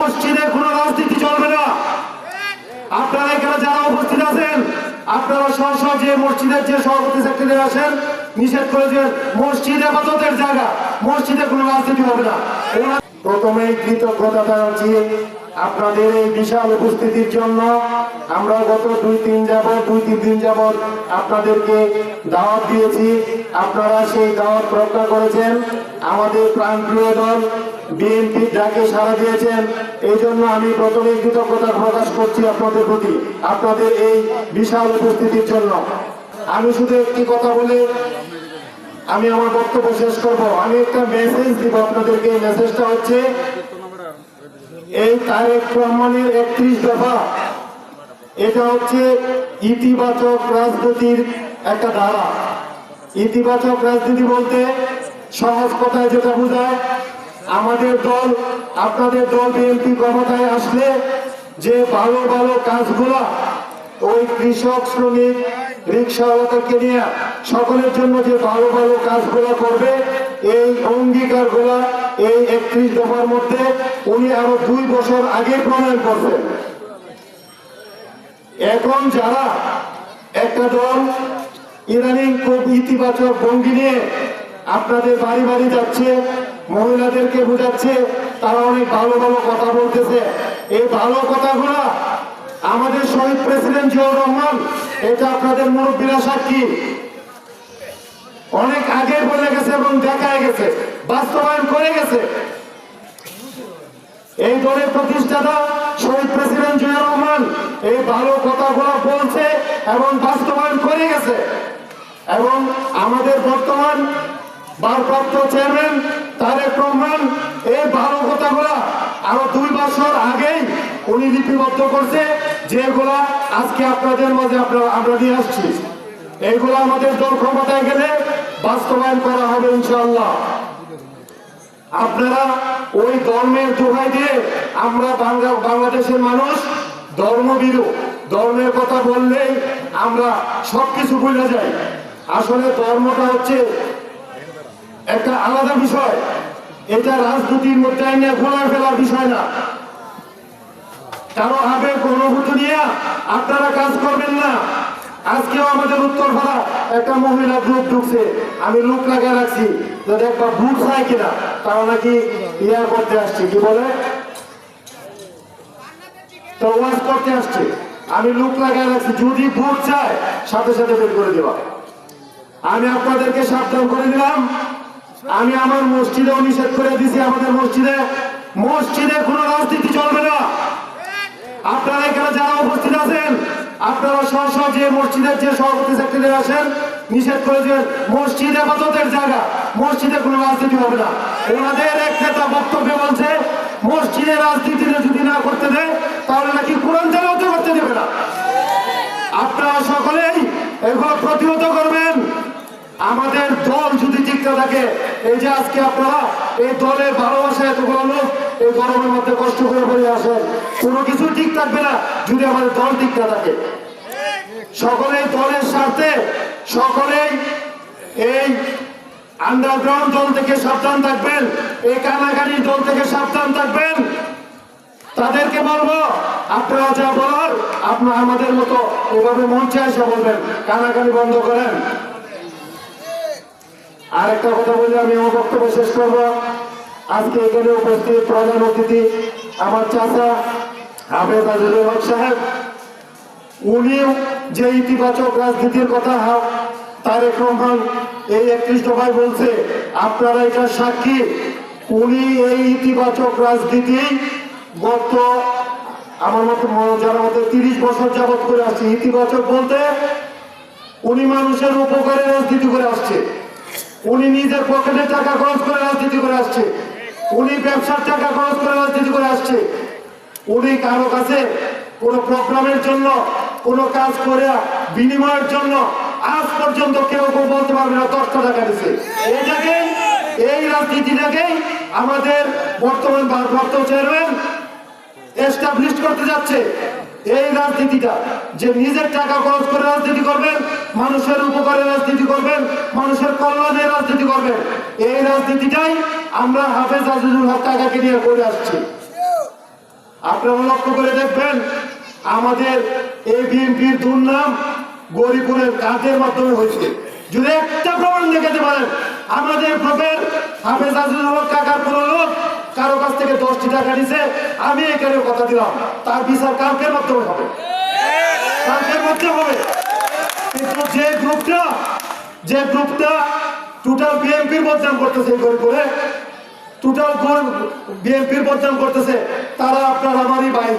মসজিদে কোনো রাজনীতি চলবে না। আপনারা এখানে যারা উপস্থিত আছেন, আপনারা সহ যে মসজিদের যে সভাপতি সেক্রেটারি আছেন, নিষেধ করে যে মসজিদ ইবাদতের জায়গা, মসজিদে কোনো রাজনীতি হবে না। প্রথমেই কৃতজ্ঞতা জানাচ্ছি আপনাদের এই বিশাল উপস্থিতির জন্য। আমরা গত দুই তিন দিন যাবত আপনাদেরকে দাওয়াত দিয়েছি, আপনারা সেই দাওয়াত রক্ষা করেছেন। আমাদের প্রাণপ্রিয় দল বিএনপি ডাকে সাড়া দিয়েছেন, এই জন্য আমি প্রথমেই কৃতজ্ঞতা প্রকাশ করছি আপনাদের প্রতি, আপনাদের এই বিশাল উপস্থিতির জন্য। আমি শুধু একটি কথা বলে আমি আমার বক্তব্য শেষ করব। আমি একটা মেসেজ দিব আপনাদেরকে। এই মেসেজটা হচ্ছে, এই তারেক রহমানের 31 দফা, এটা হচ্ছে ইতিবাচক রাজনীতির একটা ধারা। ইতিবাচক রাজনীতি বলতে সহজ কথায় যেটা বোঝায়, আমাদের দল, আপনাদের দল বিএনপি ক্ষমতায় আসলে যে ভালো ভালো কাজগুলা ওই কৃষক, শ্রমিক, রিক্সাওয়ালাদেরকে নিয়ে সকলের জন্য যে ভালো ভালো কাজগুলো করবে, এই অঙ্গীকারগুলা এই 31 দফার মধ্যে উনি আরো 2 বছর আগে প্রণয়ন করবেন। এখন যারা একটা দল ইদানিং খুব ইতিবাচক ভঙ্গি নিয়ে আপনাদের বাড়ি বাড়ি যাচ্ছে, মহিলাদেরকে বোঝাচ্ছে, তারা অনেক ভালো ভালো কথা বলতেছে, এই ভালো কথাগুলা আমাদের শহীদ প্রেসিডেন্ট জিয়াউর রহমান, এটা আপনাদের মুরব্বীরা সাক্ষী, অনেক আগে বলে গেছে এবং দেখা গেছে, বাস্তবায়ন করে গেছে। এই দলের প্রতিষ্ঠাতা শহীদ প্রেসিডেন্ট জিয়াউর রহমান এই ভালো কথাগুলো বলছে এবং বাস্তবায়ন করে গেছে। এবং আমাদের বর্তমান ভারপ্রাপ্ত চেয়ারম্যান তারেক রহমান এই ভালো কথাগুলা আরো 2 বছর আগেই উনি লিপিবদ্ধ করছে, যেগুলা আজকে আপনাদের মাঝে আমরা নিয়ে আসছি। এইগুলো আমাদের দল ক্ষমতায় গেলে বাস্তবায়ন করা হবে ইনশাআল্লাহ। আপনারা ওই ধর্মের দোহাই দিয়ে, আমরা বাংলাদেশের মানুষ ধর্মভীরু, ধর্মের কথা বললেই আমরা সবকিছু ভুলে যাই। আসলে ধর্মটা হচ্ছে একটা আলাদা বিষয়, এটা রাজনীতির মধ্যে নিয়ে ঘোলা ফেলার বিষয় না। কারো আবেগ অনুভূতি নিয়ে আপনারা কাজ করবেন না। আজকেও আমাদের উত্তরপাড়া একটা মহিলা গ্রুপ ঢুকছে, আমি লোক লাগিয়ে রাখছি, যদি একবার ভোট চাই কিনা, তারা নাকি ইয়ার করতে আসছে, কি বলে তো ওয়াজ করতে আসছে। আমি লোক লাগিয়ে রাখছি, যদি ভোট চায় সাথে সাথে বের করে দেওয়া। আমি আপনাদেরকে সাবধান করে দিলাম, আমি আমার মসজিদেও নিষেধ করে দিছি, আমাদের মসজিদে কোনো রাজনীতি চলবে না। আপনারা এখানে যারা উপস্থিত আছেন, আপনারা সহ যে মসজিদের যে সভাপতি সেক্রেটারি আছেন, নিষেধ করে যে মসজিদ ইবাদতের জায়গা, মসজিদে কোনো রাজনীতি হবে না। ওনাদের এক নেতা বক্তব্যে বলছে, মসজিদে রাজনীতি যদি না করতে দেয় তাহলে নাকি কোরআন তেলাওয়াত করতে দেবে না। আপনারা সকলেই এগুলো প্রতিহত করবেন। আমাদের দল যদি ঠিক না থাকে, এই যে আজকে আপনারা এই দলের ভালোবাসা এতগুলো লোক এই গরমের মধ্যে কষ্ট করে পড়ে আসেন, কোনো কিছু ঠিক থাকবে না যদি আমাদের দল ঠিক না থাকে। সকলেই দলের স্বার্থে সকলেই এই আন্ডারগ্রাউন্ড দল থেকে সাবধান থাকবেন, এই কানাকানি দল থেকে সাবধান থাকবেন। তাদেরকে বলবো, আপনারা যা বলার আপনারা আমাদের মতো এভাবে মঞ্চে এসে বলবেন, কানাকানি বন্ধ করেন। আর একটা কথা বলে আমি আমার বক্তব্য শেষ করব। আজকে এখানে উপস্থিত প্রধান অতিথি আমার চাচা হাফেজ আজিজুল হক সাহেব, উনিও যে ইতিবাচক রাজনীতির কথা তারেক রহমান এই 31 দফায় বলছে, আপনারা এটা সাক্ষী। উনি এই ইতিবাচক রাজনীতি গত আমার মতো যারা মতো 30 বছর যাবৎ করে আসছে। ইতিবাচক বলতে উনি মানুষের উপকারে রাজনীতি করে আসছে, উনি নিজের পকেটে টাকা খরচ করে রাজনীতি করে আসছে, উনি ব্যবসার টাকা খরচ করে রাজনীতি করে আসছে। উনি কারো কাছে কোনো প্রোগ্রামের জন্য কোনো কাজ করে বিনিময়ের জন্য আজ পর্যন্ত কেউ বলতে পারবে না 10 টাকা দিচ্ছে। এই রাজনীতিটাকেই আমাদের বর্তমান ভারপ্রাপ্ত চেয়ারম্যান এস্টাবলিশ করতে যাচ্ছে। এই রাজনীতিটা যে নিজের টাকা খরচ করে রাজনীতি করবেন, মানুষের উপকারে রাজনীতি করবেন, মানুষের কল্যাণে রাজনীতি করবেন, এই রাজনীতিটাই আমরা হাফেজ আজিজুল হক কাকাকে নিয়ে করে আসছি। আপনারা লক্ষ্য করে দেখবেন আমাদের এই বিএনপির দুর্নাম গরিপুরের কাজের মাধ্যমে হয়েছে। যদি একটা প্রমাণ দেখাতে পারেন আমাদের গ্রুপের হাফেজ আজিজুল হক কাকার কোনো লোক কারো কাছ থেকে 10টি টাকা নিছে, আমি এখানে কথা দিলাম তার বিচার কালকের মাধ্যমে হবে, কালকের মধ্যে হবে। কিন্তু যে গ্রুপটা টোটাল বিএনপির বদনাম করতেছে, গরিপুরে টোটাল বিএনপির বদনাম করতেছে, তারা আপনার আমারই ভাই,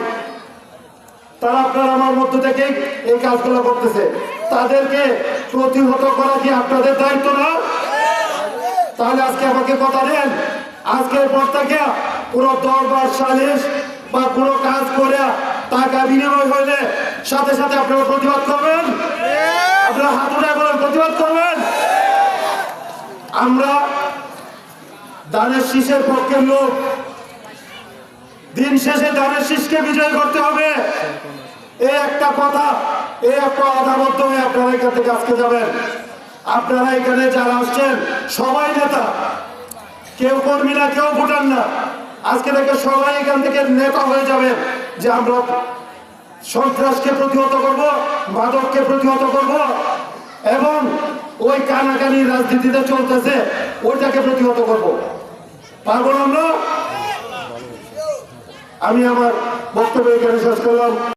তারা আপনার আমার মধ্য থেকে এই কাজগুলো করতেছে। তাদেরকে প্রতিহত করা কি আপনাদের দায়িত্ব না? তাহলে আজকে আমাকে কথা দেন, আজকের পর থেকে কোনো দরবার সালিশ বা কোনো কাজ করে টাকা বিনিময় হইলে সাথে সাথে আপনারা প্রতিবাদ করবেন, আপনারা হাত উঠায় বলেন প্রতিবাদ করবেন। আমরা ধানের শীষের পক্ষের লোক, দিন শেষে ধানের শীষকে বিজয় করতে হবে, এই একটা কথা, এই একটা আদাবদ্ধ হয়ে আপনারা এখান থেকে আজকে যাবেন। আপনারা এখানে যারা আসছেন সবাই নেতা, কেউ কর্মী না, কেউ ভোটার না। আজকে থেকে সবাই এখান থেকে নেতা হয়ে যাবেন যে আমরা সন্ত্রাসকে প্রতিহত করব, মাদককে প্রতিহত করব এবং ওই কানাকানি রাজনীতিতে চলতেছে ওইটাকে প্রতিহত করব। পারবো না আমরা? আমি আমার বক্তব্য এখানে শেষ করলাম।